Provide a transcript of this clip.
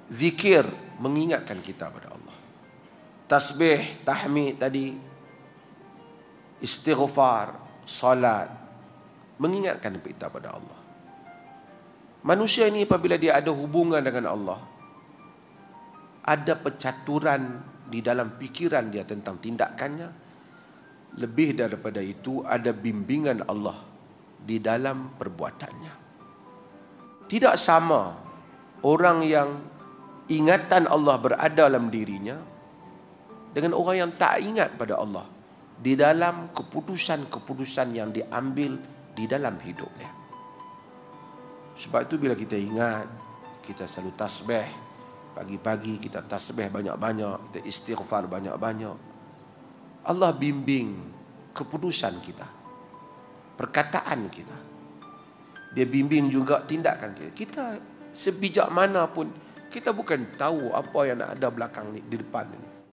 Zikir mengingatkan kita pada Allah. Tasbih, tahmid tadi, istighfar, salat mengingatkan kita pada Allah. Manusia ini apabila dia ada hubungan dengan Allah, ada pencaturan di dalam pikiran dia tentang tindakannya. Lebih daripada itu, ada bimbingan Allah di dalam perbuatannya. Tidak sama orang yang ingatan Allah berada dalam dirinya dengan orang yang tak ingat pada Allah di dalam keputusan-keputusan yang diambil di dalam hidupnya. Sebab itu bila kita ingat, kita selalu tasbih. Pagi-pagi kita tasbih banyak-banyak, kita istighfar banyak-banyak. Allah bimbing keputusan kita, perkataan kita. Dia bimbing juga tindakan kita. Kita sebijak mana pun, kita bukan tahu apa yang ada belakang ni, di depan ni.